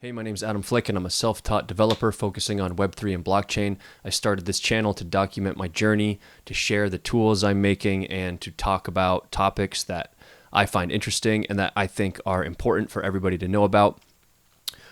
Hey, my name's Adam Flick, and I'm a self-taught developer focusing on Web3 and blockchain. I started this channel to document my journey, to share the tools I'm making, and to talk about topics that I find interesting and that I think are important for everybody to know about.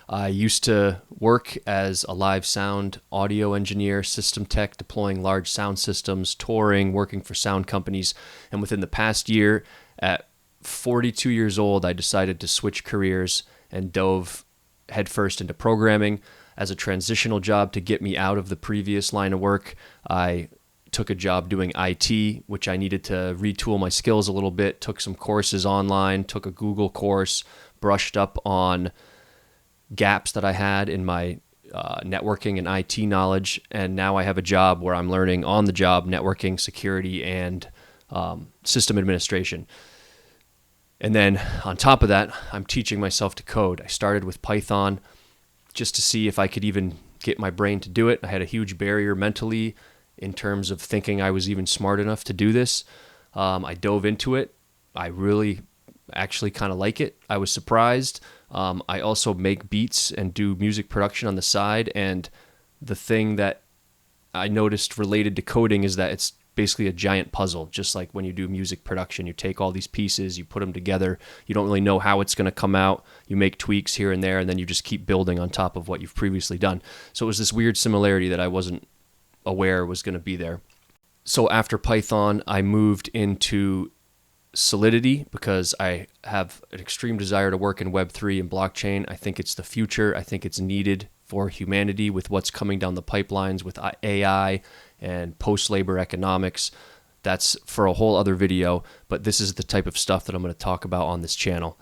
I used to work as a live sound audio engineer, system tech, deploying large sound systems, touring, working for sound companies. And within the past year, at 42 years old, I decided to switch careers and dove headfirst into programming as a transitional job to get me out of the previous line of work. I took a job doing IT, which I needed to retool my skills a little bit, took some courses online, took a Google course, brushed up on gaps that I had in my networking and IT knowledge, and now I have a job where I'm learning on the job networking, security, and system administration. And then on top of that, I'm teaching myself to code. I started with Python just to see if I could even get my brain to do it. I had a huge barrier mentally in terms of thinking I was even smart enough to do this. I dove into it. I really actually kind of like it. I was surprised. I also make beats and do music production on the side. And the thing that I noticed related to coding is that it's basically a giant puzzle. Just like when you do music production, you take all these pieces, you put them together, you don't really know how it's going to come out, you make tweaks here and there, and then you just keep building on top of what you've previously done. So it was this weird similarity that I wasn't aware was going to be there. So after Python, I moved into Solidity because I have an extreme desire to work in Web3 and blockchain. I think it's the future. I think it's needed for humanity with what's coming down the pipelines with AI and post-labor economics. That's for a whole other video, but this is the type of stuff that I'm going to talk about on this channel.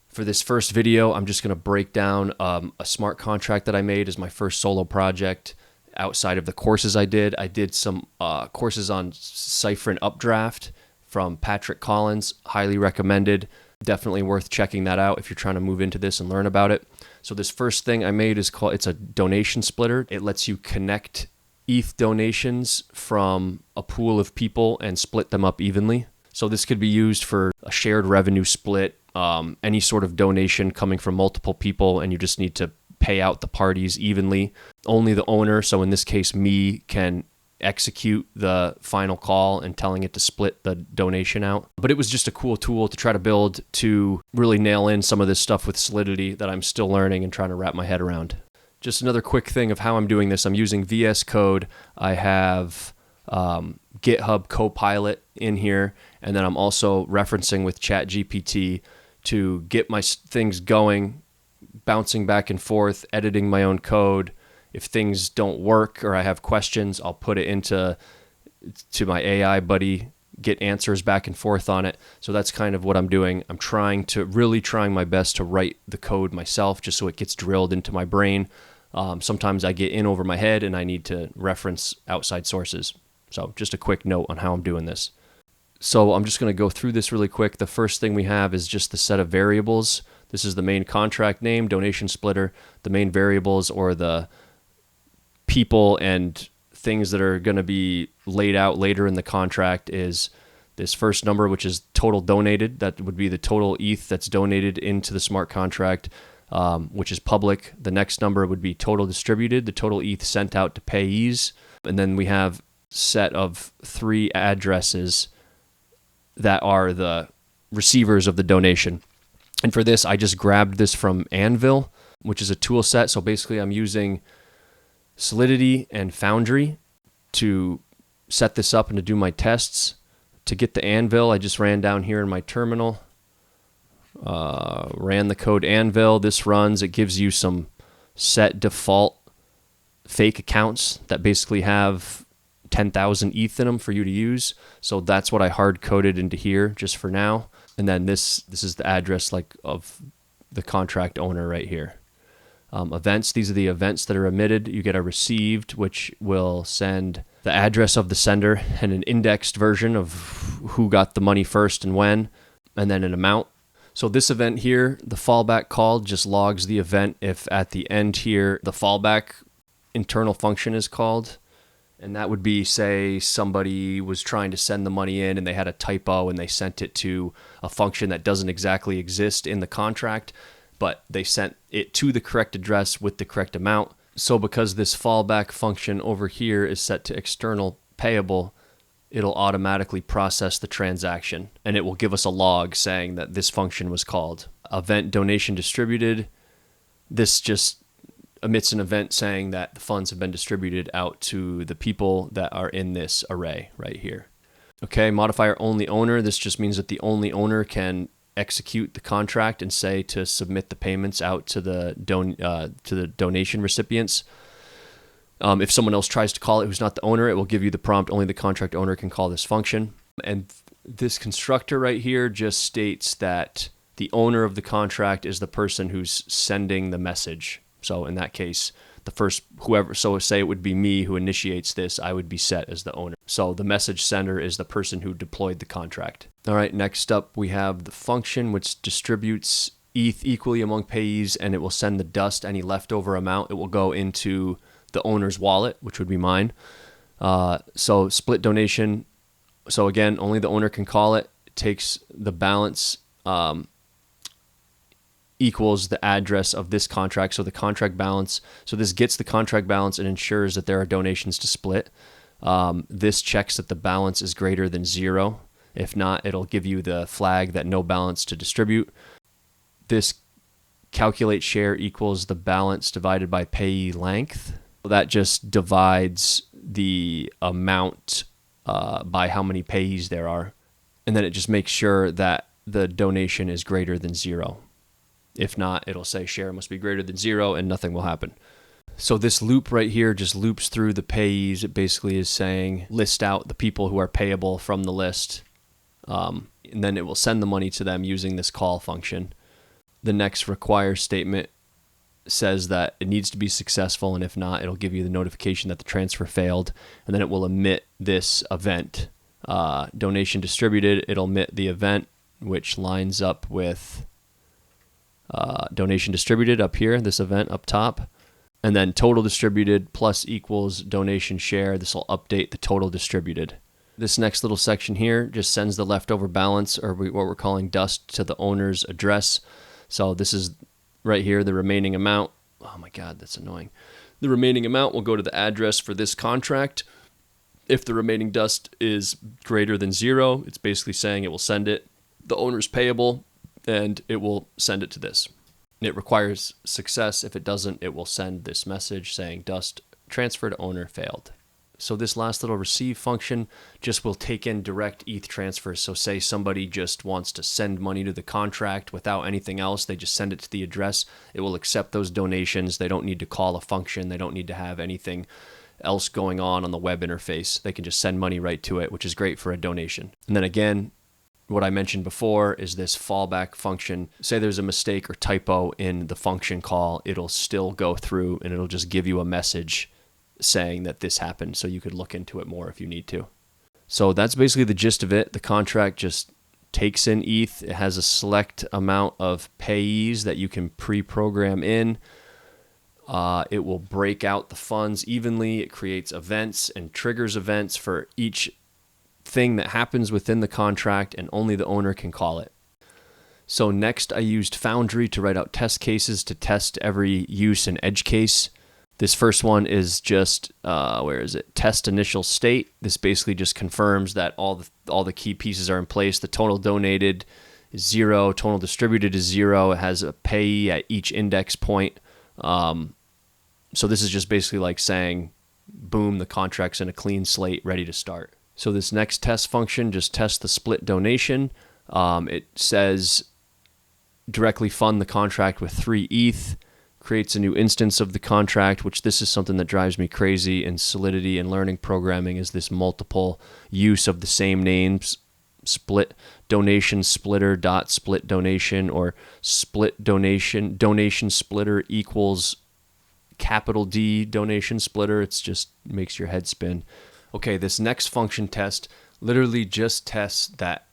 For this first video, I'm just going to break down a smart contract that I made as my first solo project outside of the courses I did. I did some courses on Cipher and Updraft from Patrick Collins, highly recommended. Definitely worth checking that out if you're trying to move into this and learn about it. So this first thing I made is it's a donation splitter. It lets you connect ETH donations from a pool of people and split them up evenly. So this could be used for a shared revenue split, any sort of donation coming from multiple people, and you just need to pay out the parties evenly. Only the owner, so in this case me, can execute the final call and telling it to split the donation out. But it was just a cool tool to try to build to really nail in some of this stuff with Solidity that I'm still learning and trying to wrap my head around. Just another quick thing of how I'm doing this. I'm using VS Code. I have GitHub Copilot in here, and then I'm also referencing with ChatGPT to get my things going, bouncing back and forth, editing my own code. If things don't work or I have questions, I'll put it into my AI buddy, get answers back and forth on it. So that's kind of what I'm doing. I'm trying my best to write the code myself just so it gets drilled into my brain. Sometimes I get in over my head and I need to reference outside sources. So just a quick note on how I'm doing this. So I'm just going to go through this really quick. The first thing we have is just the set of variables. This is the main contract name, donation splitter. The main variables or the people and things that are going to be laid out later in the contract is this first number, which is total donated. That would be the total ETH that's donated into the smart contract, which is public. The next number would be total distributed, the total ETH sent out to payees. And then we have a set of 3 addresses that are the receivers of the donation. And for this, I just grabbed this from Anvil, which is a tool set. So basically I'm using Solidity and Foundry to set this up and to do my tests. To get the Anvil, I just ran down here in my terminal, ran the code Anvil. This runs, it gives you some set default fake accounts that basically have 10,000 ETH in them for you to use. So that's what I hard coded into here just for now. And then this is the address of the contract owner right here. Events, these are the events that are emitted. You get a received, which will send the address of the sender and an indexed version of who got the money first and when, and then an amount. So this event here, the fallback call just logs the event if at the end here the fallback internal function is called. And that would be, say, somebody was trying to send the money in and they had a typo and they sent it to a function that doesn't exactly exist in the contract. but they sent it to the correct address with the correct amount. So because this fallback function over here is set to external payable, it'll automatically process the transaction, and it will give us a log saying that this function was called. Event donation distributed. This just emits an event saying that the funds have been distributed out to the people that are in this array right here. Okay, modifier only owner. This just means that the only owner can execute the contract and say to submit the payments out to the donation recipients. If someone else tries to call it who's not the owner, it will give you the prompt, only the contract owner can call this function. And this constructor right here just states that the owner of the contract is the person who's sending the message. So in that case, so say it would be me who initiates this, I would be set as the owner. So the message sender is the person who deployed the contract. All right, next up we have the function which distributes ETH equally among payees, and it will send the dust, any leftover amount. It will go into the owner's wallet, which would be mine. So split donation. So again, only the owner can call it. It takes the balance equals the address of this contract. So the contract balance. So this gets the contract balance and ensures that there are donations to split. This checks that the balance is greater than 0. If not, it'll give you the flag that no balance to distribute. This calculate share equals the balance divided by payee length. That just divides the amount by how many payees there are. And then it just makes sure that the donation is greater than 0. If not, it'll say share must be greater than 0 and nothing will happen. So this loop right here just loops through the payees. It basically is saying list out the people who are payable from the list. And then it will send the money to them using this call function. The next require statement says that it needs to be successful, and if not, it'll give you the notification that the transfer failed, and then it will emit this event. Donation distributed, it'll emit the event, which lines up with donation distributed up here, this event up top. And then total distributed plus equals donation share. This will update the total distributed. This next little section here just sends the leftover balance, or what we're calling dust, to the owner's address. So this is right here, the remaining amount. Oh my God, that's annoying. The remaining amount will go to the address for this contract. If the remaining dust is greater than 0, it's basically saying it will send it. The owner's payable, and it will send it to this. It requires success. If it doesn't, it will send this message saying dust transfer to owner failed. So this last little receive function just will take in direct ETH transfers. So say somebody just wants to send money to the contract without anything else. They just send it to the address. It will accept those donations. They don't need to call a function. They don't need to have anything else going on the web interface. They can just send money right to it, which is great for a donation. And then again, what I mentioned before is this fallback function. Say there's a mistake or typo in the function call, it'll still go through and it'll just give you a message saying that this happened, so you could look into it more if you need to. So that's basically the gist of it. The contract just takes in ETH. It has a select amount of payees that you can pre-program in. It will break out the funds evenly. It creates events and triggers events for each thing that happens within the contract, and only the owner can call it. So next I used Foundry to write out test cases to test every use and edge case. This first one is just, test initial state. This basically just confirms that all the key pieces are in place. The total donated is 0, total distributed is 0. It has a payee at each index point. So this is just basically like saying, boom, the contract's in a clean slate, ready to start. So this next test function just tests the split donation. It says directly fund the contract with 3 ETH. Creates a new instance of the contract, which this is something that drives me crazy in Solidity and learning programming, is this multiple use of the same names. Split donation splitter dot split donation, or split donation splitter equals capital D donation splitter. It's just makes your head spin. Okay, this next function test literally just tests that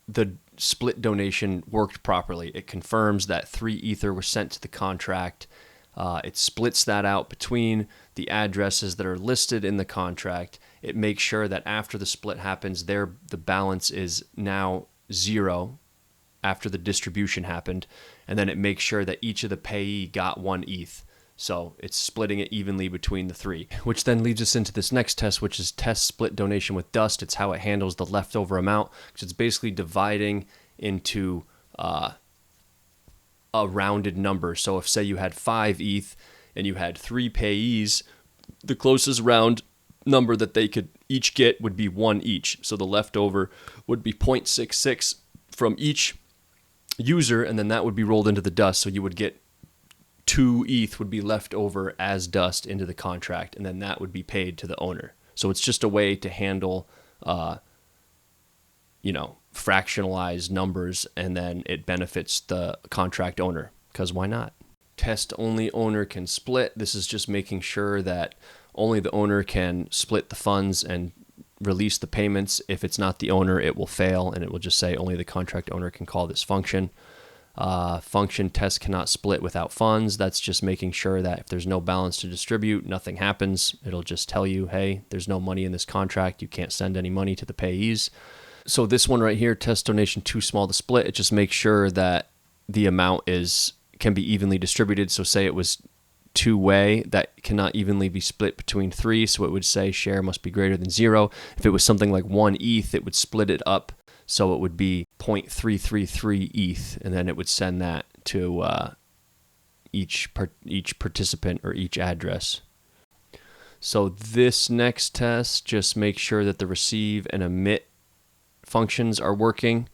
the split donation worked properly. It confirms that 3 Ether were sent to the contract. It splits that out between the addresses that are listed in the contract. It makes sure that after the split happens, the balance is now 0, after the distribution happened, and then it makes sure that each of the payee got 1 ETH. So it's splitting it evenly between the 3, which then leads us into this next test, which is test split donation with dust. It's how it handles the leftover amount, because it's basically dividing into a rounded number. So if, say, you had 5 ETH and you had 3 payees, the closest round number that they could each get would be 1 each. So the leftover would be 0.66 from each user, and then that would be rolled into the dust. So you would get 2 ETH would be left over as dust into the contract, and then that would be paid to the owner. So it's just a way to handle, fractionalized numbers, and then it benefits the contract owner, because why not? Test only owner can split. This is just making sure that only the owner can split the funds and release the payments. If it's not the owner, it will fail, and it will just say only the contract owner can call this function. Function test cannot split without funds. That's just making sure that if there's no balance to distribute, nothing happens. It'll just tell you, hey, there's no money in this contract. You can't send any money to the payees. So this one right here, test donation too small to split, it just makes sure that the amount can be evenly distributed. So say it was 2-way, that cannot evenly be split between 3. So it would say share must be greater than 0. If it was something like 1 ETH, it would split it up. So it would be 0.333 ETH, and then it would send that to each participant or each address. So this next test just makes sure that the receive and emit functions are working.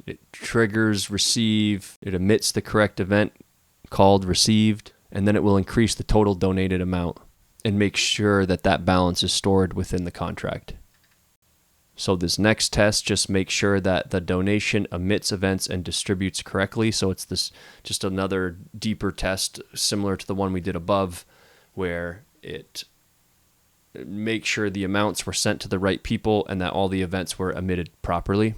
It triggers receive, it emits the correct event called received, and then it will increase the total donated amount and make sure that that balance is stored within the contract. So this next test just makes sure that the donation emits events and distributes correctly. So it's this just another deeper test similar to the one we did above, where it makes sure the amounts were sent to the right people and that all the events were emitted properly.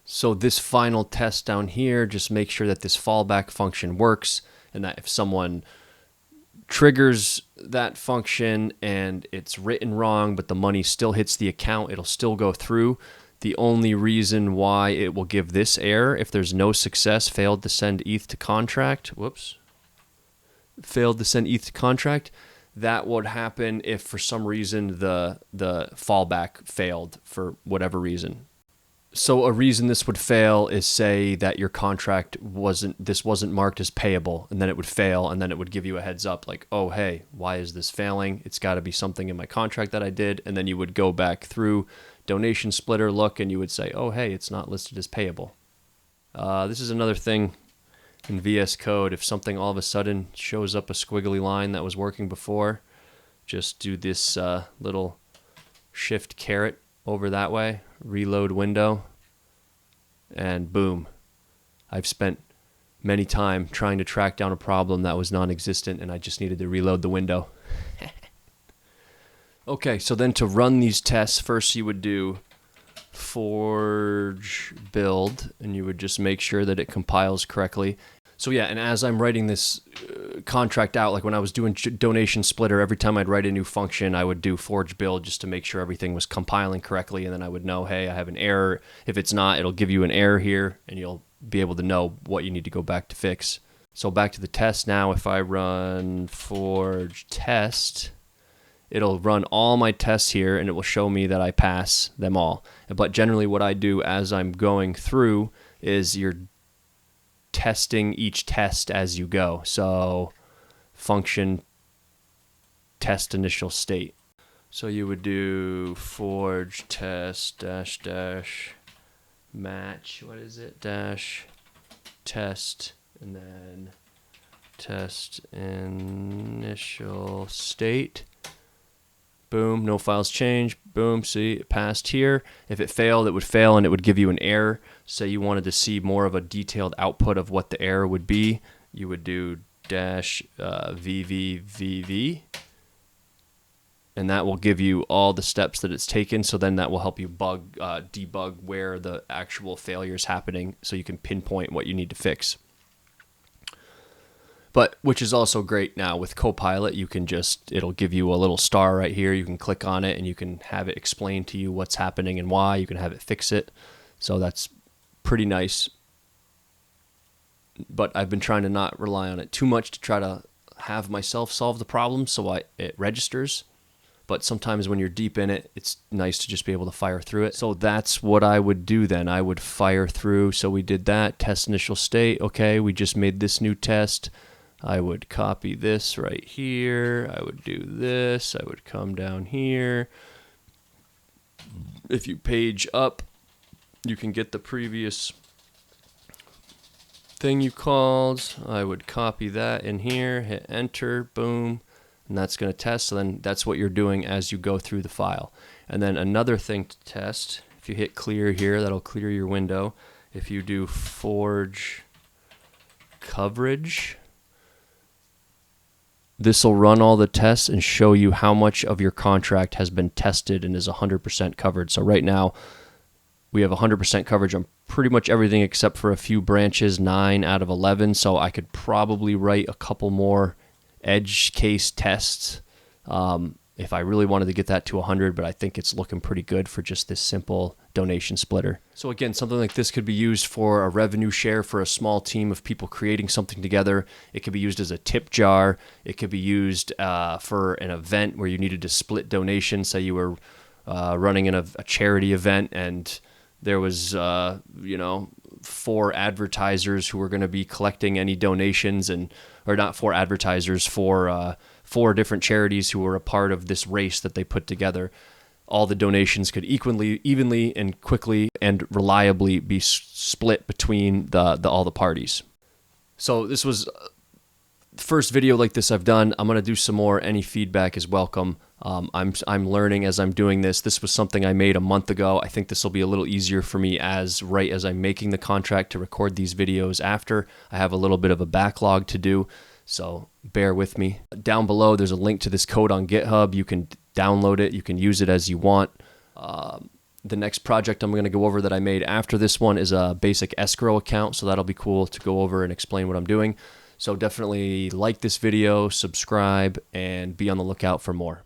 So this final test down here just makes sure that this fallback function works, and that if someone triggers that function and it's written wrong, but the money still hits the account, it'll still go through. The only reason why it will give this error, if there's no success, failed to send ETH to contract, that would happen if for some reason the fallback failed for whatever reason. So a reason this would fail is, say that your contract wasn't marked as payable, and then it would fail, and then it would give you a heads up like, oh, hey, why is this failing? It's got to be something in my contract that I did. And then you would go back through donation splitter, look, and you would say, oh, hey, it's not listed as payable. This is another thing in VS Code. If something all of a sudden shows up a squiggly line that was working before, just do this little shift caret over that way, reload window, and boom. I've spent many time trying to track down a problem that was non-existent, and I just needed to reload the window. Okay, so then to run these tests, first you would do forge build, and you would just make sure that it compiles correctly. So yeah, and as I'm writing this contract out, like when I was doing donation splitter, every time I'd write a new function, I would do forge build just to make sure everything was compiling correctly, and then I would know, hey, I have an error. If it's not, it'll give you an error here, and you'll be able to know what you need to go back to fix. So back to the test now. If I run forge test, it'll run all my tests here, and it will show me that I pass them all. But generally what I do as I'm going through is you're testing each test as you go. So function test initial state. So you would do forge test dash match, dash test, and then test initial state. Boom, no files change. Boom, see, it passed here. If it failed, it would fail and it would give you an error. Say you wanted to see more of a detailed output of what the error would be, you would do dash VVVV, and that will give you all the steps that it's taken. So then that will help you debug where the actual failure is happening, so you can pinpoint what you need to fix. But which is also great now with Copilot, you can it'll give you a little star right here. You can click on it and you can have it explain to you what's happening and why. You can have it fix it. So that's pretty nice. but I've been trying to not rely on it too much to try to have myself solve the problem so it registers. But sometimes when you're deep in it, it's nice to just be able to fire through it. So that's what I would do then. I would fire through. So we did that, test initial state. Okay, we just made this new test. I would copy this right here. I would do this. I would come down here. If you page up, you can get the previous thing you called. I would copy that in here, hit enter, boom. And that's going to test. So then that's what you're doing as you go through the file. And then another thing to test, if you hit clear here, that'll clear your window. If you do forge coverage, this will run all the tests and show you how much of your contract has been tested and is 100% covered. So right now we have 100% coverage on pretty much everything except for a few branches, 9 out of 11. So I could probably write a couple more edge case tests if I really wanted to get that to 100, but I think it's looking pretty good for just this simple donation splitter. So again, something like this could be used for a revenue share for a small team of people creating something together. It could be used as a tip jar. It could be used for an event where you needed to split donations. Say you were running in a charity event and there was 4 advertisers who were going to be collecting any donations, or not 4 advertisers, for 4 different charities who were a part of this race that they put together. All the donations could evenly and quickly and reliably be split between all the parties. So this was the first video like this I've done. I'm going to do some more. Any feedback is welcome. I'm learning as I'm doing this. This was something I made a month ago. I think this will be a little easier for me right as I'm making the contract to record these videos after. I have a little bit of a backlog to do, so bear with me. Down below, there's a link to this code on GitHub. You can download it. You can use it as you want. The next project I'm going to go over that I made after this one is a basic escrow account, so that'll be cool to go over and explain what I'm doing. So definitely like this video, subscribe, and be on the lookout for more.